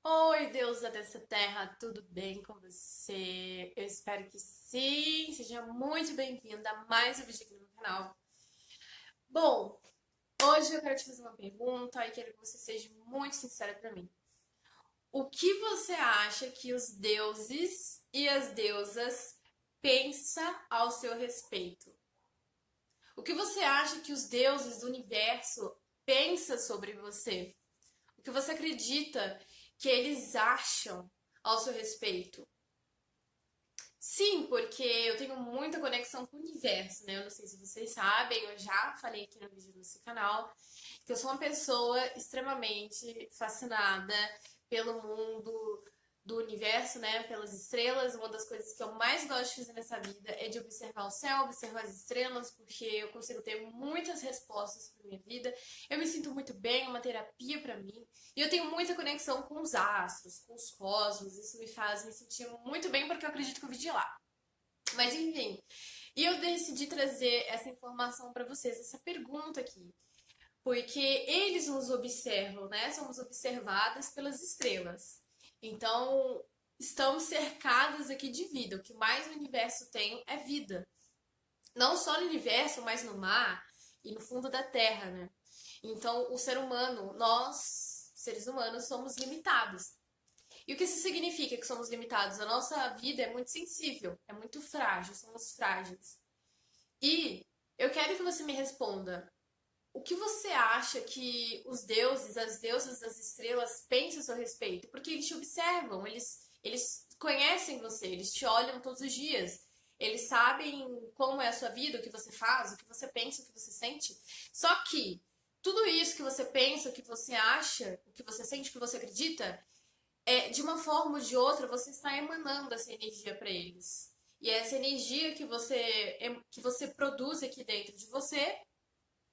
Oi, deusa dessa terra, tudo bem com você? Eu espero que sim. Seja muito bem-vinda a mais um vídeo aqui no meu canal. Bom, hoje eu quero te fazer uma pergunta e quero que você seja muito sincera pra mim. O que você acha que os deuses e as deusas pensam ao seu respeito? O que você acha que os deuses do universo pensam sobre você? O que você acredita que eles acham ao seu respeito? Sim, porque eu tenho muita conexão com o universo, né? Eu não sei se vocês sabem, eu já falei aqui no vídeo do seu canal, que eu sou uma pessoa extremamente fascinada pelo mundo do universo, né? Pelas estrelas. Uma das coisas que eu mais gosto de fazer nessa vida é de observar o céu, observar as estrelas, porque eu consigo ter muitas respostas para minha vida. Eu me sinto muito bem, é uma terapia para mim. E eu tenho muita conexão com os astros, com os cosmos. Isso me faz me sentir muito bem porque eu acredito que eu vim de lá. Mas enfim, e eu decidi trazer essa informação para vocês, essa pergunta aqui, porque eles nos observam, né? Somos observadas pelas estrelas. Então, estamos cercadas aqui de vida. O que mais o universo tem é vida. Não só no universo, mas no mar e no fundo da terra, né? Então, o ser humano, nós, seres humanos, somos limitados. E o que isso significa que somos limitados? A nossa vida é muito sensível, é muito frágil, somos frágeis. E eu quero que você me responda: o que você acha que os deuses, as deusas das estrelas pensam a seu respeito? Porque eles te observam, eles conhecem você, eles te olham todos os dias. Eles sabem como é a sua vida, o que você faz, o que você pensa, o que você sente. Só que tudo isso que você pensa, o que você acha, o que você sente, o que você acredita, de uma forma ou de outra, você está emanando essa energia para eles. E essa energia que você produz aqui dentro de você,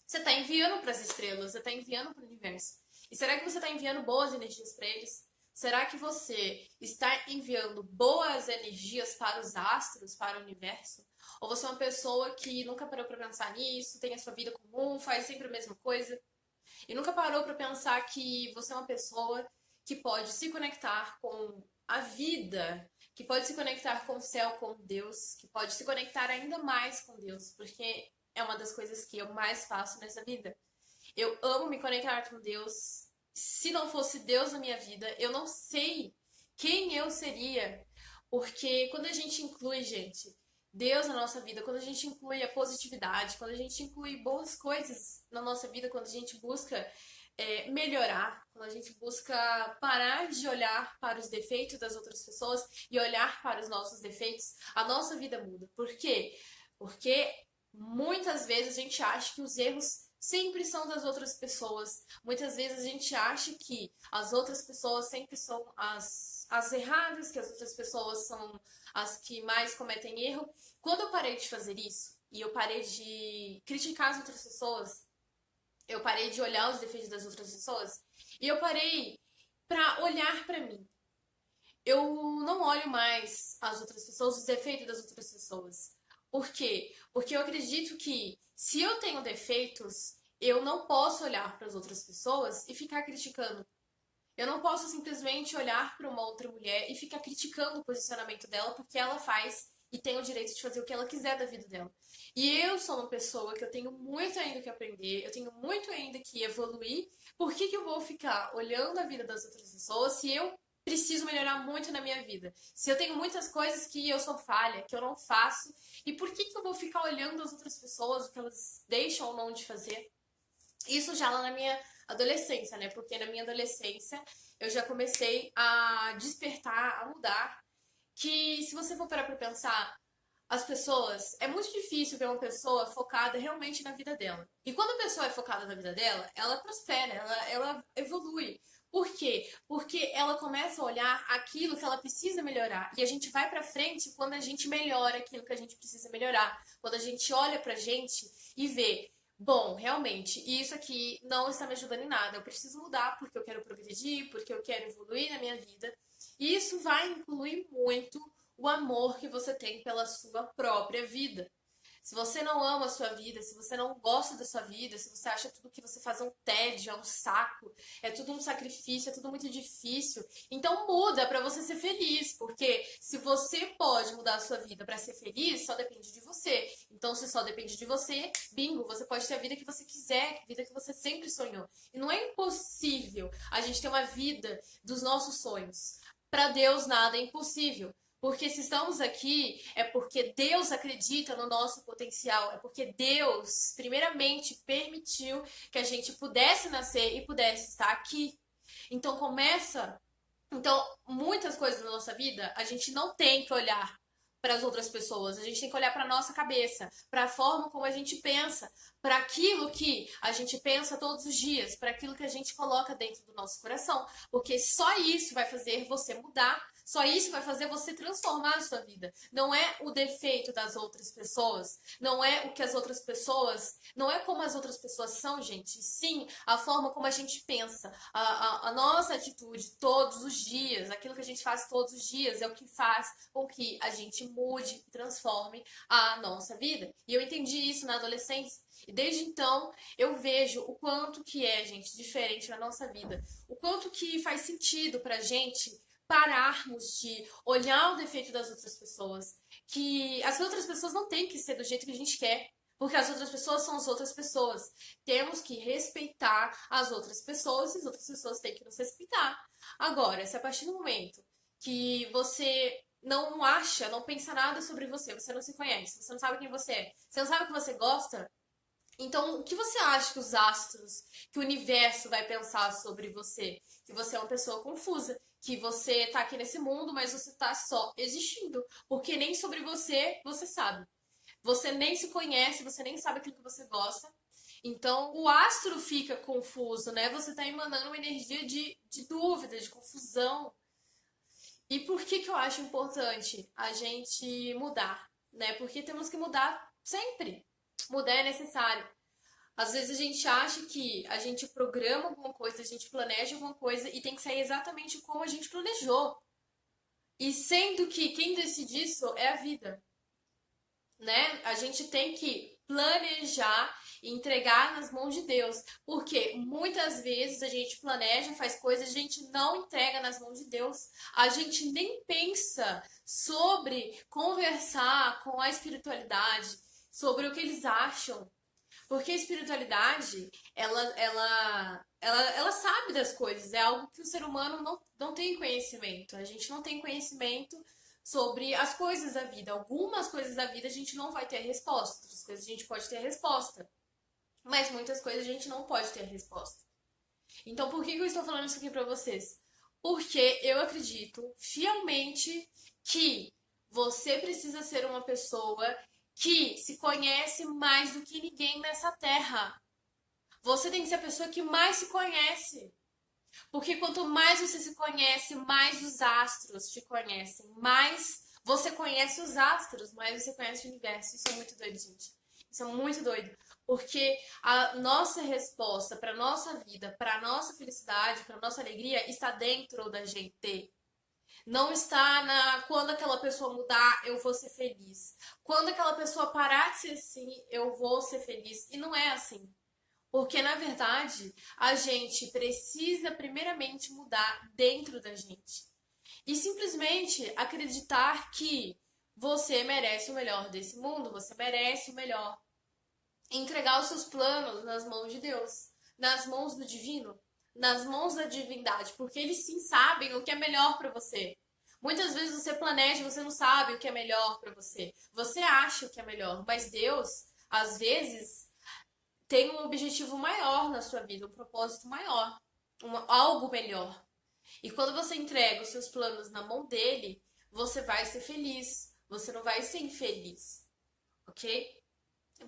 você está enviando para as estrelas, você está enviando para o universo. E será que você está enviando boas energias para eles? Será que você está enviando boas energias para os astros, para o universo? Ou você é uma pessoa que nunca parou para pensar nisso, tem a sua vida comum, faz sempre a mesma coisa? E nunca parou para pensar que você é uma pessoa que pode se conectar com a vida, que pode se conectar com o céu, com Deus, que pode se conectar ainda mais com Deus, porque é uma das coisas que eu mais faço nessa vida. Eu amo me conectar com Deus. Se não fosse Deus na minha vida, eu não sei quem eu seria. Porque quando a gente inclui, gente, Deus na nossa vida, quando a gente inclui a positividade, quando a gente inclui boas coisas na nossa vida, quando a gente busca melhorar, quando a gente busca parar de olhar para os defeitos das outras pessoas e olhar para os nossos defeitos, a nossa vida muda. Por quê? Porque muitas vezes a gente acha que os erros sempre são das outras pessoas. Muitas vezes a gente acha que as outras pessoas sempre são as erradas, que as outras pessoas são as que mais cometem erro. Quando eu parei de fazer isso e eu parei de criticar as outras pessoas, eu parei de olhar os defeitos das outras pessoas e eu parei para olhar para mim. Eu não olho mais as outras pessoas, os defeitos das outras pessoas. Por quê? Porque eu acredito que se eu tenho defeitos, eu não posso olhar para as outras pessoas e ficar criticando. Eu não posso simplesmente olhar para uma outra mulher e ficar criticando o posicionamento dela porque ela faz e tem o direito de fazer o que ela quiser da vida dela. E eu sou uma pessoa que eu tenho muito ainda que aprender, eu tenho muito ainda que evoluir. Por que eu vou ficar olhando a vida das outras pessoas se eu preciso melhorar muito na minha vida? Se eu tenho muitas coisas que eu sou falha, que eu não faço, e por que eu vou ficar olhando as outras pessoas, o que elas deixam ou não de fazer? Isso já lá na minha adolescência, né? Porque na minha adolescência eu já comecei a despertar, a mudar. Que se você for parar pra pensar, as pessoas. É muito difícil ver uma pessoa focada realmente na vida dela. E quando a pessoa é focada na vida dela, ela prospera, ela evolui. Por quê? Porque ela começa a olhar aquilo que ela precisa melhorar. E a gente vai pra frente quando a gente melhora aquilo que a gente precisa melhorar. Quando a gente olha pra gente e vê, bom, realmente, isso aqui não está me ajudando em nada. Eu preciso mudar porque eu quero progredir, porque eu quero evoluir na minha vida. E isso vai incluir muito o amor que você tem pela sua própria vida. Se você não ama a sua vida, se você não gosta da sua vida, se você acha tudo que você faz um tédio, é um saco, é tudo um sacrifício, é tudo muito difícil, então muda pra você ser feliz, porque se você pode mudar a sua vida pra ser feliz, só depende de você. Então, se só depende de você, bingo, você pode ter a vida que você quiser, a vida que você sempre sonhou. E não é impossível a gente ter uma vida dos nossos sonhos. Pra Deus nada é impossível. Porque se estamos aqui, é porque Deus acredita no nosso potencial, é porque Deus, primeiramente, permitiu que a gente pudesse nascer e pudesse estar aqui. Então começa. Então, muitas coisas na nossa vida, a gente não tem que olhar para as outras pessoas, a gente tem que olhar para nossa cabeça, para a forma como a gente pensa, para aquilo que a gente pensa todos os dias, para aquilo que a gente coloca dentro do nosso coração, porque só isso vai fazer você mudar. Só isso vai fazer você transformar a sua vida. Não é o defeito das outras pessoas, não é o que as outras pessoas, não é como as outras pessoas são, gente. Sim, a forma como a gente pensa, a nossa atitude todos os dias, aquilo que a gente faz todos os dias é o que faz com que a gente mude e transforme a nossa vida. E eu entendi isso na adolescência. E desde então eu vejo o quanto que é, gente, diferente na nossa vida. O quanto que faz sentido pra gente pararmos de olhar o defeito das outras pessoas. Que as outras pessoas não têm que ser do jeito que a gente quer. Porque as outras pessoas são as outras pessoas. Temos que respeitar as outras pessoas e as outras pessoas têm que nos respeitar. Agora, se a partir do momento que você não acha, não pensa nada sobre você, você não se conhece, você não sabe quem você é, você não sabe o que você gosta, então o que você acha que os astros, que o universo vai pensar sobre você? Que você é uma pessoa confusa, que você tá aqui nesse mundo, mas você tá só existindo, porque nem sobre você você sabe. Você nem se conhece, você nem sabe aquilo que você gosta. Então, o astro fica confuso, né? Você tá emanando uma energia de dúvida, de confusão. E por que que eu acho importante a gente mudar, né? Porque temos que mudar sempre. Mudar é necessário. Às vezes a gente acha que a gente programa alguma coisa, a gente planeja alguma coisa e tem que sair exatamente como a gente planejou. E sendo que quem decide isso é a vida, né? A gente tem que planejar e entregar nas mãos de Deus, porque muitas vezes a gente planeja, faz coisas, a gente não entrega nas mãos de Deus. A gente nem pensa sobre conversar com a espiritualidade, sobre o que eles acham. Porque a espiritualidade, ela sabe das coisas, é algo que o ser humano não tem conhecimento. A gente não tem conhecimento sobre as coisas da vida. Algumas coisas da vida a gente não vai ter a resposta, outras coisas a gente pode ter a resposta. Mas muitas coisas a gente não pode ter a resposta. Então, por que eu estou falando isso aqui pra vocês? Porque eu acredito fielmente que você precisa ser uma pessoa que se conhece mais do que ninguém nessa terra. Você tem que ser a pessoa que mais se conhece. Porque quanto mais você se conhece, mais os astros te conhecem. Mais você conhece os astros, mais você conhece o universo. Isso é muito doido, gente. Isso é muito doido. Porque a nossa resposta para nossa vida, para nossa felicidade, para nossa alegria está dentro da gente. Não está na quando aquela pessoa mudar, eu vou ser feliz. Quando aquela pessoa parar de ser assim, eu vou ser feliz. E não é assim. Porque, na verdade, a gente precisa primeiramente mudar dentro da gente. E simplesmente acreditar que você merece o melhor desse mundo, você merece o melhor. Entregar os seus planos nas mãos de Deus, nas mãos do divino, nas mãos da divindade, porque eles sim sabem o que é melhor para você. Muitas vezes você planeja, você não sabe o que é melhor para você. Você acha o que é melhor, mas Deus, às vezes, tem um objetivo maior na sua vida, um propósito maior, algo melhor. E quando você entrega os seus planos na mão dele, você vai ser feliz. Você não vai ser infeliz, ok?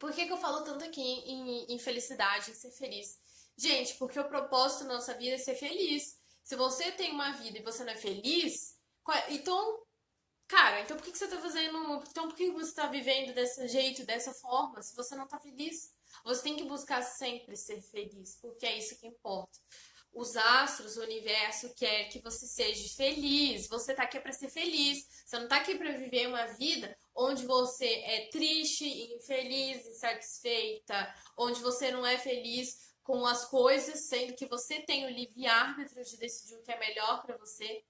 Por que que eu falo tanto aqui em felicidade, em ser feliz? Gente, porque o propósito da nossa vida é ser feliz. Se você tem uma vida e você não é feliz, então, cara, então por que que você tá fazendo. Então por que que você tá vivendo desse jeito, dessa forma, se você não tá feliz? Você tem que buscar sempre ser feliz, porque é isso que importa. Os astros, o universo quer que você seja feliz. Você tá aqui para ser feliz. Você não tá aqui para viver uma vida onde você é triste, infeliz, insatisfeita, onde você não é feliz com as coisas, sendo que você tem o livre-arbítrio de decidir o que é melhor para você,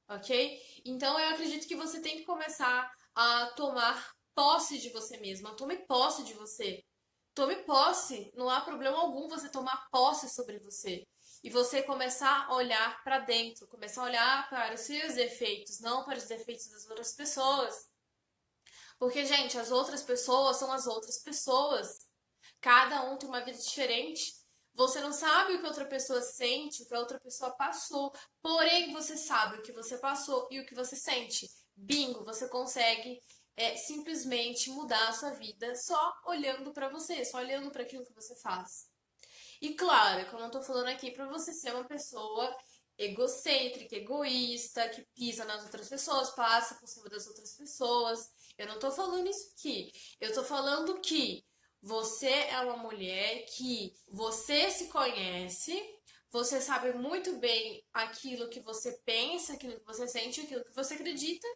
ok? Então eu acredito que você tem que começar a tomar posse de você mesma. Tome posse de você. Tome posse. Não há problema algum você tomar posse sobre você. E você começar a olhar para dentro, começar a olhar para os seus defeitos, não para os defeitos das outras pessoas. Porque, gente, as outras pessoas são as outras pessoas. Cada um tem uma vida diferente. Você não sabe o que outra pessoa sente, o que a outra pessoa passou. Porém, você sabe o que você passou e o que você sente. Bingo, você consegue simplesmente mudar a sua vida só olhando para você, só olhando para aquilo que você faz. E claro, que eu não tô falando aqui para você ser uma pessoa egocêntrica, egoísta, que pisa nas outras pessoas, passa por cima das outras pessoas. Eu não tô falando isso aqui. Eu tô falando que você é uma mulher que você se conhece, você sabe muito bem aquilo que você pensa, aquilo que você sente, aquilo que você acredita.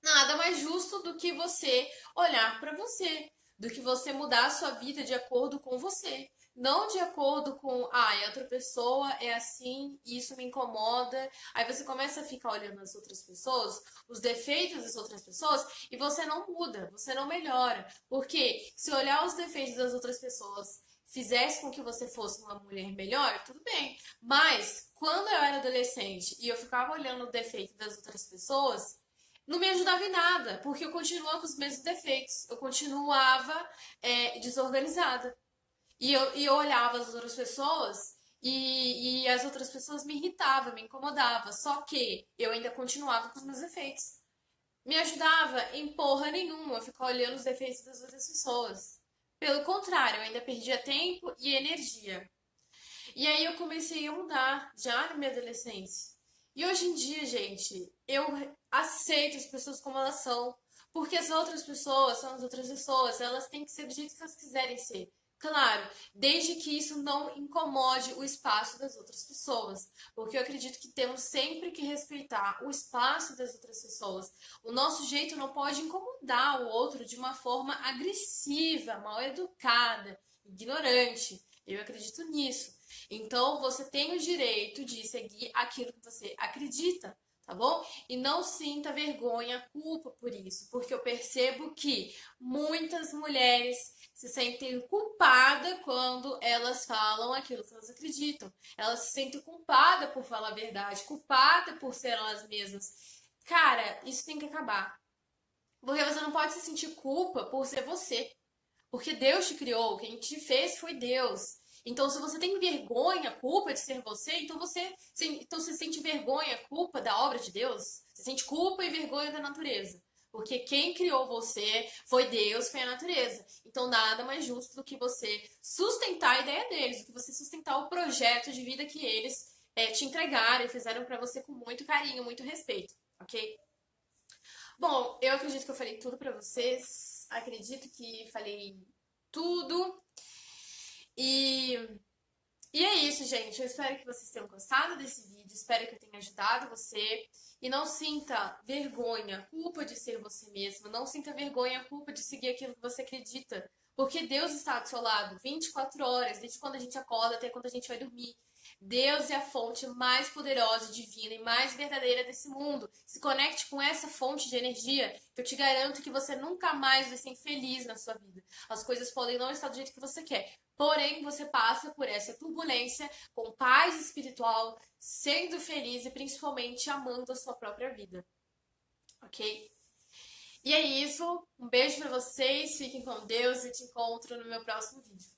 Nada mais justo do que você olhar para você, do que você mudar a sua vida de acordo com você. Não de acordo com, a outra pessoa é assim, isso me incomoda. Aí você começa a ficar olhando as outras pessoas, os defeitos das outras pessoas, e você não muda, você não melhora. Porque se olhar os defeitos das outras pessoas fizesse com que você fosse uma mulher melhor, tudo bem. Mas quando eu era adolescente e eu ficava olhando o defeito das outras pessoas, não me ajudava em nada, porque eu continuava com os mesmos defeitos, eu continuava desorganizada. E eu olhava as outras pessoas e as outras pessoas me irritavam, me incomodavam. Só que eu ainda continuava com os meus defeitos. Me ajudava em porra nenhuma ficar olhando os defeitos das outras pessoas. Pelo contrário, eu ainda perdia tempo e energia. E aí eu comecei a mudar já na minha adolescência. E hoje em dia, gente, eu aceito as pessoas como elas são. Porque as outras pessoas são as outras pessoas, elas têm que ser do jeito que elas quiserem ser. Claro, desde que isso não incomode o espaço das outras pessoas. Porque eu acredito que temos sempre que respeitar o espaço das outras pessoas. O nosso jeito não pode incomodar o outro de uma forma agressiva, mal educada, ignorante. Eu acredito nisso. Então, você tem o direito de seguir aquilo que você acredita, tá bom? E não sinta vergonha, culpa por isso, porque eu percebo que muitas mulheres se sentem culpadas quando elas falam aquilo que elas acreditam. Elas se sentem culpadas por falar a verdade, culpadas por ser elas mesmas. Cara, isso tem que acabar. Porque você não pode se sentir culpa por ser você. Porque Deus te criou, quem te fez foi Deus. Então, se você tem vergonha, culpa de ser você, então você sente vergonha, culpa da obra de Deus. Você sente culpa e vergonha da natureza. Porque quem criou você foi Deus, foi a natureza. Então, nada mais justo do que você sustentar a ideia deles, do que você sustentar o projeto de vida que eles te entregaram e fizeram para você com muito carinho, muito respeito, ok? Bom, eu acredito que eu falei tudo pra vocês. Acredito que falei tudo. E, e é isso, gente. Eu espero que vocês tenham gostado desse vídeo. Espero que eu tenha ajudado você. E não sinta vergonha, culpa de ser você mesma. Não sinta vergonha, culpa de seguir aquilo que você acredita. Porque Deus está do seu lado 24 horas, desde quando a gente acorda até quando a gente vai dormir. Deus é a fonte mais poderosa, divina e mais verdadeira desse mundo. Se conecte com essa fonte de energia, que eu te garanto que você nunca mais vai ser infeliz na sua vida. As coisas podem não estar do jeito que você quer, porém você passa por essa turbulência com paz espiritual, sendo feliz e principalmente amando a sua própria vida. Ok? E é isso. Um beijo pra vocês, fiquem com Deus e te encontro no meu próximo vídeo.